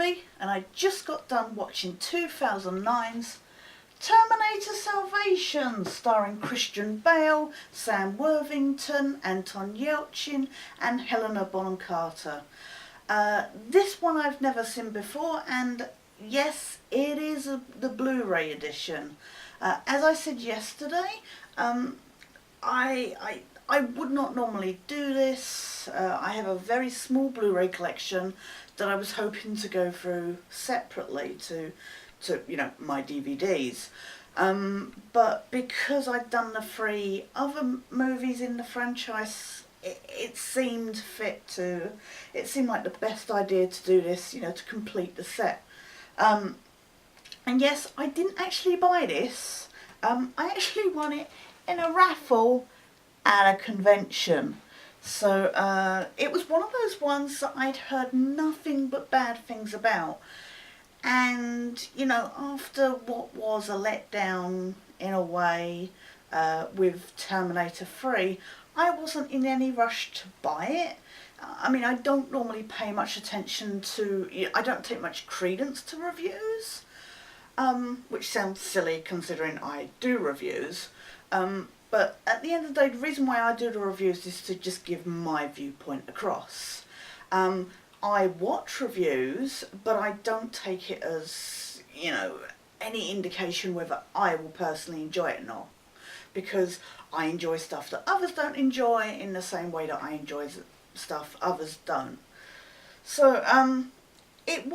movie, and I just got done watching 2009's Terminator Salvation, starring Christian Bale, Sam Worthington, Anton Yelchin and Helena Bonham Carter. This one I've never seen before, and yes, it is the Blu-ray edition. As I said yesterday, I would not normally do this. I have a very small Blu-ray collection that I was hoping to go through separately to my DVDs. But because I'd done the 3 other movies in the franchise, it seemed like the best idea to do this, to complete the set. And yes, I didn't actually buy this. I actually won it in a raffle at a convention. So it was one of those ones that I'd heard nothing but bad things about. And, after what was a letdown in a way with Terminator 3, I wasn't in any rush to buy it. I mean, I don't normally pay much attention to, I don't take much credence to reviews, which sounds silly considering I do reviews. But at the end of the day, the reason why I do the reviews is to just give my viewpoint across. I watch reviews, but I don't take it as, any indication whether I will personally enjoy it or not. Because I enjoy stuff that others don't enjoy in the same way that I enjoy stuff others don't. So, that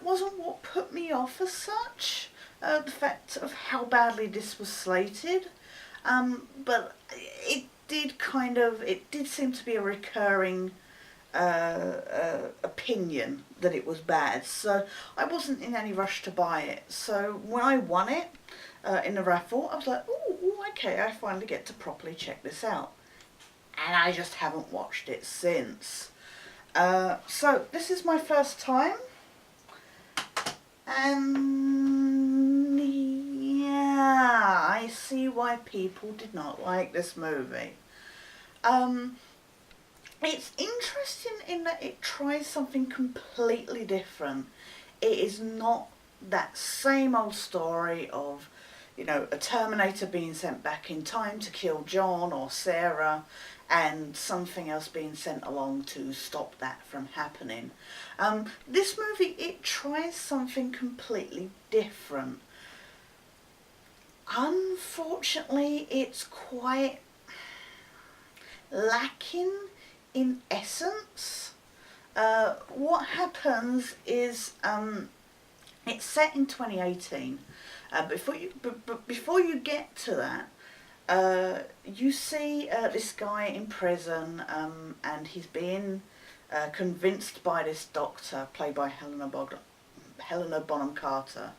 wasn't what put me off as such, the fact of how badly this was slated. But it did seem to be a recurring opinion that it was bad, so I wasn't in any rush to buy it. So when I won it in the raffle, I was like, oh, okay, I finally get to properly check this out, and I just haven't watched it since. So this is my first time, and yeah, I see why people did not like this movie. It's interesting in that it tries something completely different. It is not that same old story of, a Terminator being sent back in time to kill John or Sarah and something else being sent along to stop that from happening. This movie, it tries something completely different. Unfortunately, it's quite lacking in essence. What happens is it's set in 2018. Before you get to that, you see this guy in prison, and he's being convinced by this doctor, played by Helena Bonham Carter,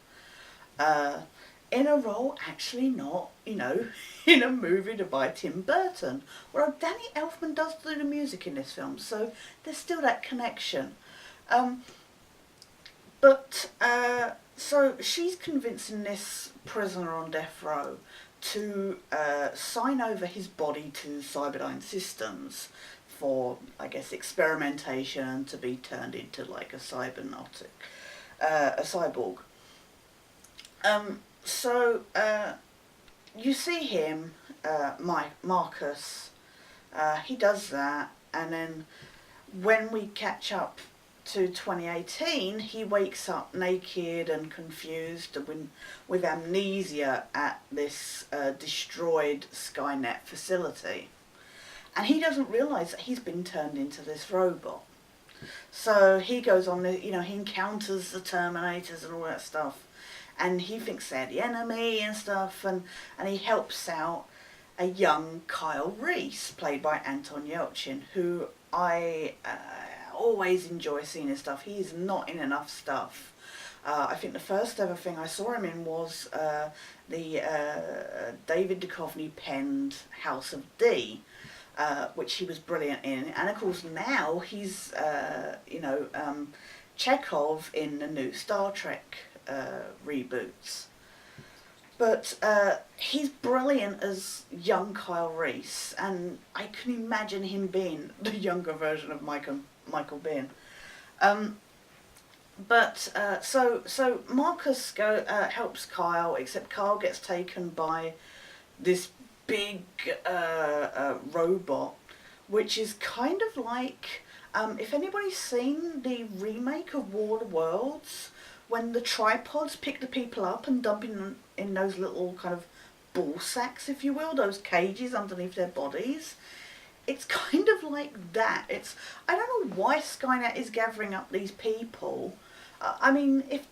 in a role actually not, in a movie by Tim Burton. Well, Danny Elfman does do the music in this film, so there's still that connection. So she's convincing this prisoner on death row to sign over his body to Cyberdyne Systems for, I guess, experimentation and to be turned into like a cybernetic, a cyborg. So you see him, Marcus, he does that, and then when we catch up to 2018, he wakes up naked and confused with amnesia at this destroyed Skynet facility. And he doesn't realise that he's been turned into this robot. So he goes on, he encounters the Terminators and all that stuff. And he thinks they're the enemy and stuff, and he helps out a young Kyle Reese, played by Anton Yelchin, who I always enjoy seeing his stuff. He's not in enough stuff. I think the first ever thing I saw him in was the David Duchovny penned House of D, which he was brilliant in. And of course now he's, Chekhov in the new Star Trek reboots. But he's brilliant as young Kyle Reese, and I can imagine him being the younger version of Michael Biehn. But so Marcus helps Kyle, except Kyle gets taken by this big robot, which is kind of like, if anybody's seen the remake of War of the Worlds, when the tripods pick the people up and dump in those little kind of ball sacks, if you will, those cages underneath their bodies. It's kind of like that. I don't know why Skynet is gathering up these people. I mean, if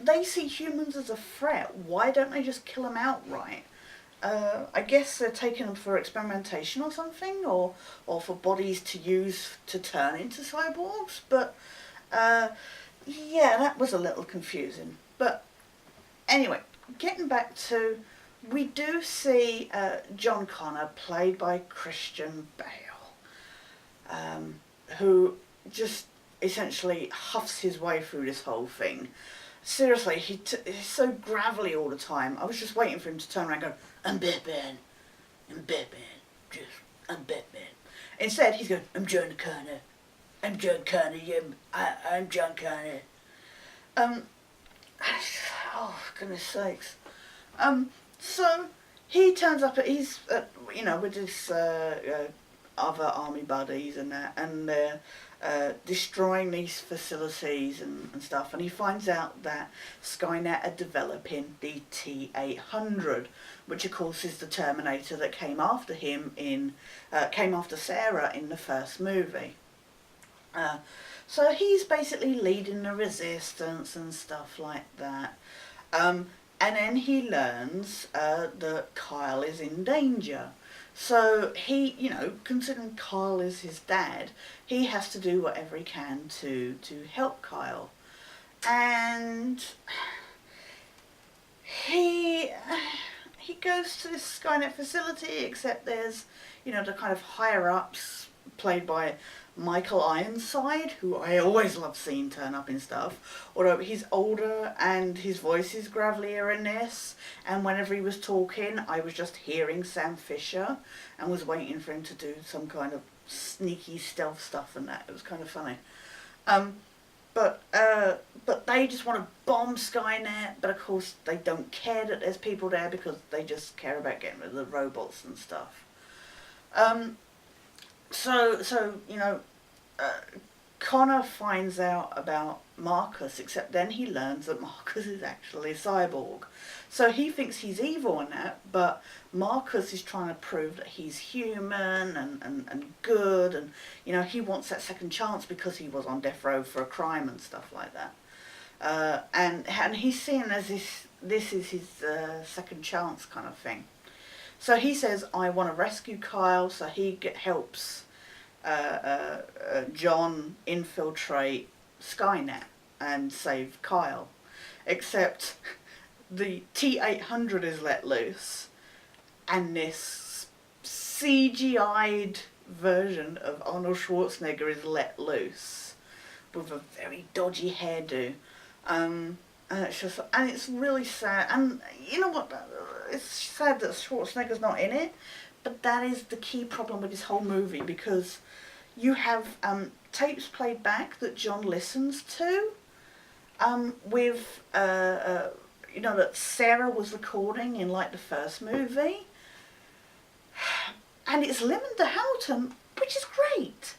they see humans as a threat, why don't they just kill them outright? I guess they're taking them for experimentation or something, or for bodies to use to turn into cyborgs. But yeah, that was a little confusing. But anyway, getting back to, we do see John Connor, played by Christian Bale, who just essentially huffs his way through this whole thing. Seriously, he's so gravelly all the time. I was just waiting for him to turn around and go, "I'm Batman, I'm Batman, I'm Batman." Instead, he's going, "I'm John Connor, I'm John Connor, yeah, I'm John Connor." Oh, goodness sakes. So he turns up he's with his other army buddies and that, and they're destroying these facilities and stuff, and he finds out that Skynet are developing the T-800, which of course is the Terminator that came after Sarah in the first movie. So he's basically leading the resistance and stuff like that. And then he learns that Kyle is in danger. So he, considering Kyle is his dad, he has to do whatever he can to help Kyle. And he goes to this Skynet facility, except there's, the kind of higher-ups, played by Michael Ironside, who I always love seeing turn up in stuff, although he's older and his voice is gravelier in this, and whenever he was talking I was just hearing Sam Fisher and was waiting for him to do some kind of sneaky stealth stuff and that. It was kind of funny. But they just want to bomb Skynet, but of course they don't care that there's people there because they just care about getting rid of the robots and stuff. Connor finds out about Marcus, except then he learns that Marcus is actually a cyborg. So he thinks he's evil in that, but Marcus is trying to prove that he's human and good, and he wants that second chance because he was on death row for a crime and stuff like that. And he's seen as this is his second chance kind of thing. So he says, "I want to rescue Kyle," so he helps John infiltrate Skynet and save Kyle. Except the T-800 is let loose, and this CGI'd version of Arnold Schwarzenegger is let loose with a very dodgy hairdo. And it's really sad. And you know what? It's sad that Schwarzenegger's not in it, but that is the key problem with this whole movie, because you have tapes played back that John listens to, with that Sarah was recording in like the first movie, and it's Linda Houghton, which is great,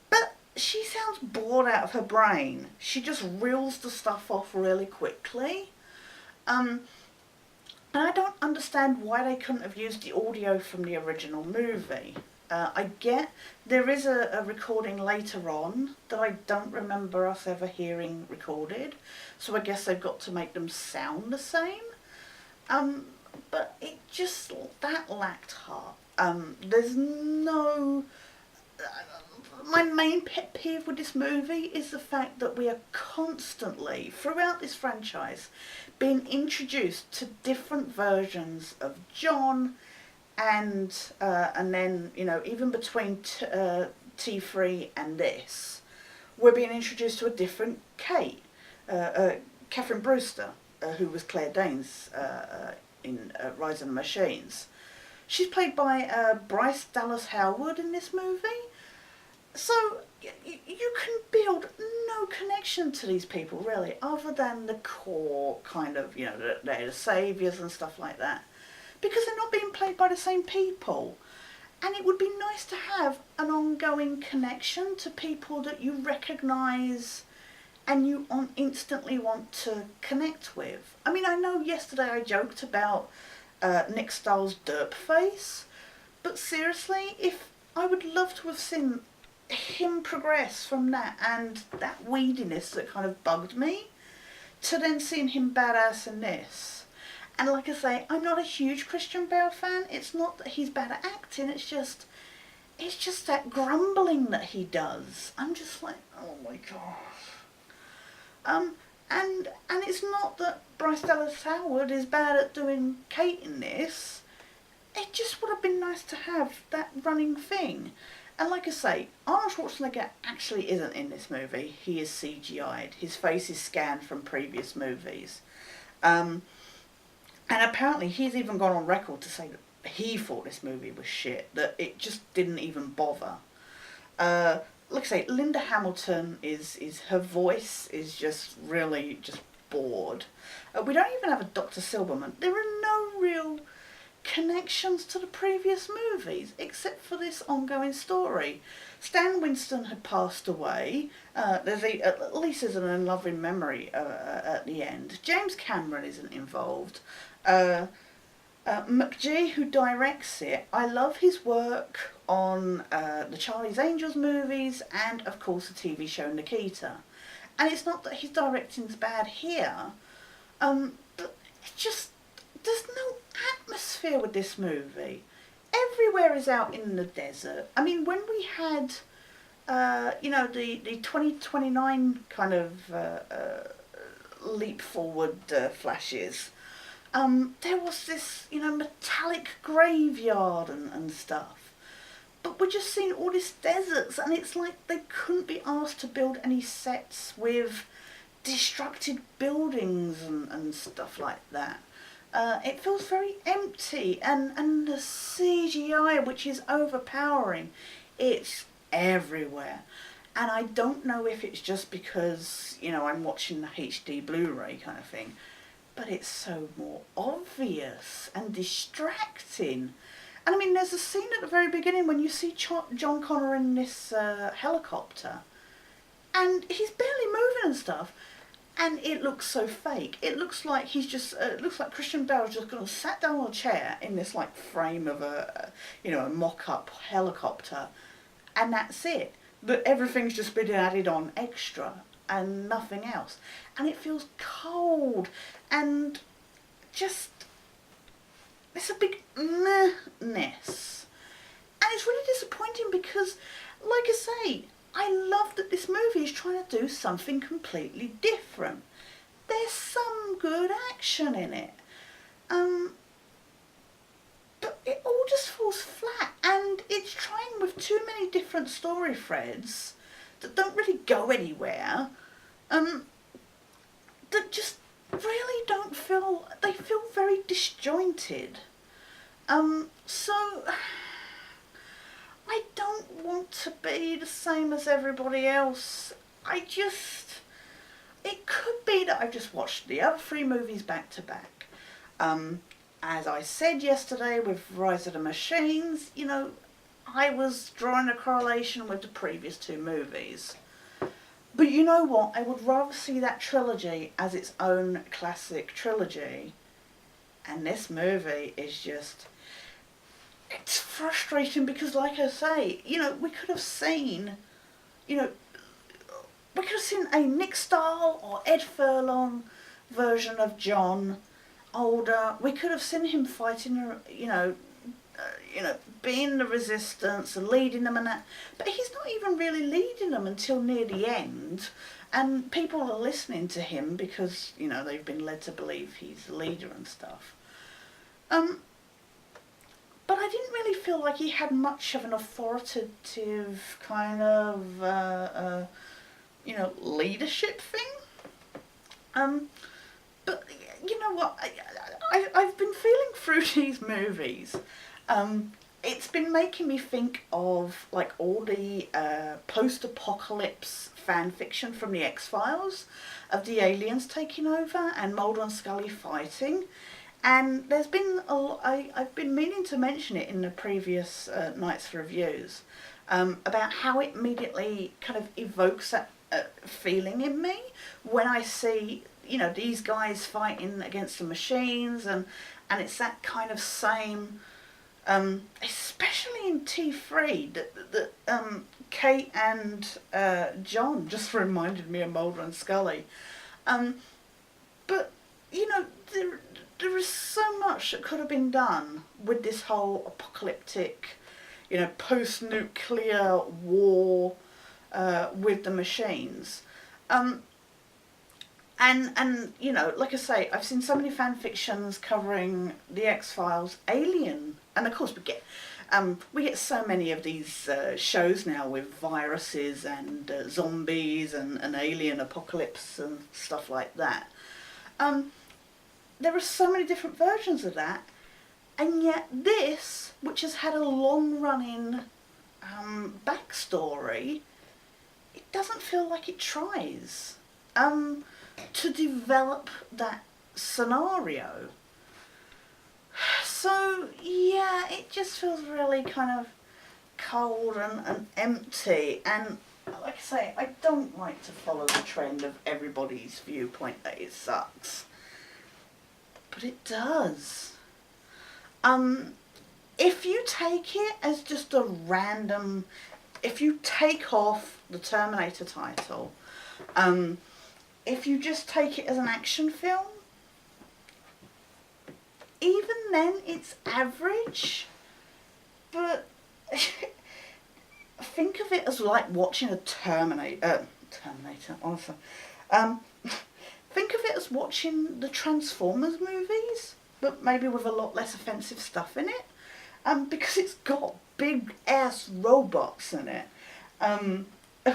but she sounds bored out of her brain. She just reels the stuff off really quickly. And I don't understand why they couldn't have used the audio from the original movie. I get there is a recording later on that I don't remember us ever hearing recorded, so I guess they've got to make them sound the same. But it just, that lacked heart. There's no... my main pet peeve with this movie is the fact that we are constantly, throughout this franchise, being introduced to different versions of John, and then, even between T3 and this, we're being introduced to a different Kate, Catherine Brewster, who was Claire Danes in Rise of the Machines. She's played by Bryce Dallas Howard in this movie. So you can build no connection connection to these people, really, other than the core kind of, you know, they're the saviours and stuff like that. Because they're not being played by the same people. And it would be nice to have an ongoing connection to people that you recognise and you instantly want to connect with. I mean, I know yesterday I joked about Nick Stahl's derp face, but seriously, if I would love to have seen him progress from that and that weediness that kind of bugged me, to then seeing him badass in this. And like I say, I'm not a huge Christian Bale fan. It's not that he's bad at acting, it's just that grumbling that he does. I'm just like, oh my god. And it's not that Bryce Dallas Howard is bad at doing Kate in this. It just would have been nice to have that running thing. And like I say, Arnold Schwarzenegger actually isn't in this movie. He is CGI'd. His face is scanned from previous movies. And apparently he's even gone on record to say that he thought this movie was shit, that it just didn't even bother. Like I say, Linda Hamilton her voice is just really just bored. We don't even have a Dr. Silberman. There are no real connections to the previous movies except for this ongoing story. Stan Winston had passed away. At least there's an unloving memory at the end. James Cameron isn't involved. McGee, who directs it, I love his work on the Charlie's Angels movies and of course the TV show Nikita. And it's not that his directing's bad here, but it's just, there's no atmosphere with this movie. Everywhere is out in the desert. I mean, when we had, you know, the 2029 kind of leap forward flashes, there was this, you know, metallic graveyard and stuff. But we're just seeing all these deserts, and it's like they couldn't be asked to build any sets with destructed buildings and stuff like that. It feels very empty, and the CGI, which is overpowering, it's everywhere. And I don't know if it's just because, you know, I'm watching the HD Blu-ray kind of thing, but it's so more obvious and distracting. And I mean, there's a scene at the very beginning when you see John Connor in this helicopter, and he's barely moving and stuff, and it looks so fake. It looks like he's just, it looks like Christian Bale's just gonna sat down on a chair in this like frame of a, you know, a mock-up helicopter, and that's it. But everything's just been added on extra and nothing else, and it feels cold and just, it's a big mess. And it's really disappointing because, like I say, I love that this movie is trying to do something completely different. There's some good action in it. But it all just falls flat, and it's trying with too many different story threads that don't really go anywhere, that just really don't feel, they feel very disjointed. So I don't want to be the same as everybody else. It could be that I've just watched the other 3 movies back to back. As I said yesterday with Rise of the Machines, you know, I was drawing a correlation with the previous 2 movies. But you know what? I would rather see that trilogy as its own classic trilogy. And this movie is just, it's frustrating because, like I say, you know, we could have seen, you know, we could have seen a Nick Stahl or Ed Furlong version of John, older. We could have seen him fighting, you know, being the resistance and leading them and that. But he's not even really leading them until near the end. And people are listening to him because, you know, they've been led to believe he's the leader and stuff. But I didn't really feel like he had much of an authoritative kind of, you know, leadership thing. But you know what? I've been feeling through these movies, it's been making me think of like all the post-apocalypse fan fiction from the X-Files of the aliens taking over and Mulder and Scully fighting. And there's been I've been meaning to mention it in the previous night's reviews about how it immediately kind of evokes that feeling in me when I see, you know, these guys fighting against the machines, and it's that kind of same, especially in T3, that Kate and John just reminded me of Mulder and Scully. But, you know, there is so much that could have been done with this whole apocalyptic, you know, post-nuclear war with the machines. And you know, like I say, I've seen so many fan fictions covering the X-Files, Alien, and of course we get so many of these shows now with viruses and zombies and alien apocalypse and stuff like that. There are so many different versions of that, and yet this, which has had a long-running backstory, it doesn't feel like it tries to develop that scenario. So yeah, it just feels really kind of cold and empty, and like I say, I don't like to follow the trend of everybody's viewpoint that it sucks, but it does. If you take it as just a random, if you take off the Terminator title, if you just take it as an action film, even then it's average. But think of it as like watching a Terminator, honestly. Think of it as watching the Transformers movies, but maybe with a lot less offensive stuff in it. Because it's got big ass robots in it,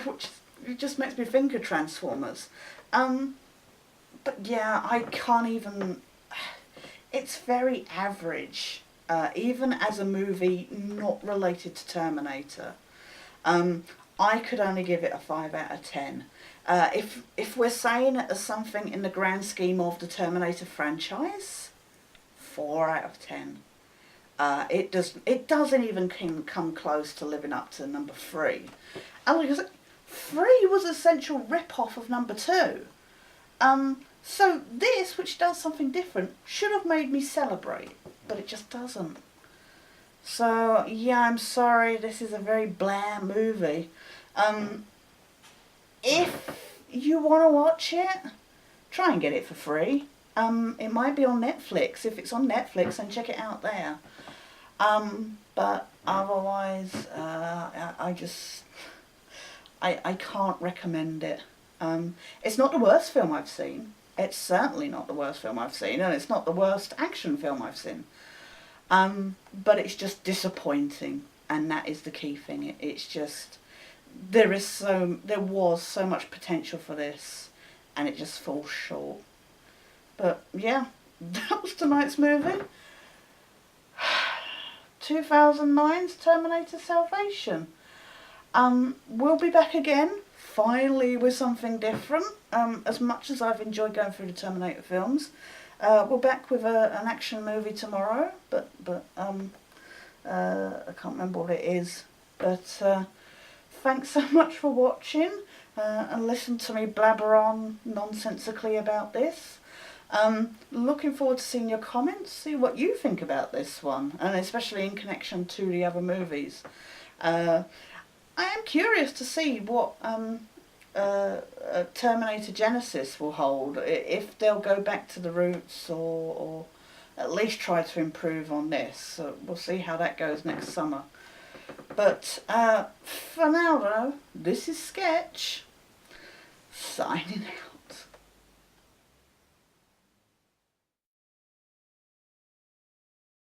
which just makes me think of Transformers. But yeah, I can't even. It's very average, even as a movie not related to Terminator. I could only give it a 5 out of 10. If we're saying it as something in the grand scheme of the Terminator franchise, 4 out of 10. It doesn't even come close to living up to number 3. And like I said, 3 was an essential rip-off of number 2. So this, which does something different, should have made me celebrate, but it just doesn't. So yeah, I'm sorry, this is a very blah movie. If you want to watch it, try and get it for free. It might be on Netflix. If it's on Netflix, then check it out there. But otherwise, I can't recommend it. It's not the worst film I've seen. It's certainly not the worst film I've seen, and it's not the worst action film I've seen. But it's just disappointing, and that is the key thing. It's just, there was so much potential for this, and it just falls short. But yeah, that was tonight's movie. 2009's Terminator Salvation. We'll be back again, finally, with something different. As much as I've enjoyed going through the Terminator films, we're back with an action movie tomorrow, but I can't remember what it is. But thanks so much for watching, and listen to me blabber on nonsensically about this. Looking forward to seeing your comments, see what you think about this one, and especially in connection to the other movies. I am curious to see what Terminator Genesis will hold, if they'll go back to the roots or at least try to improve on this. So we'll see how that goes next summer. But for now though, this is Sketch, signing out.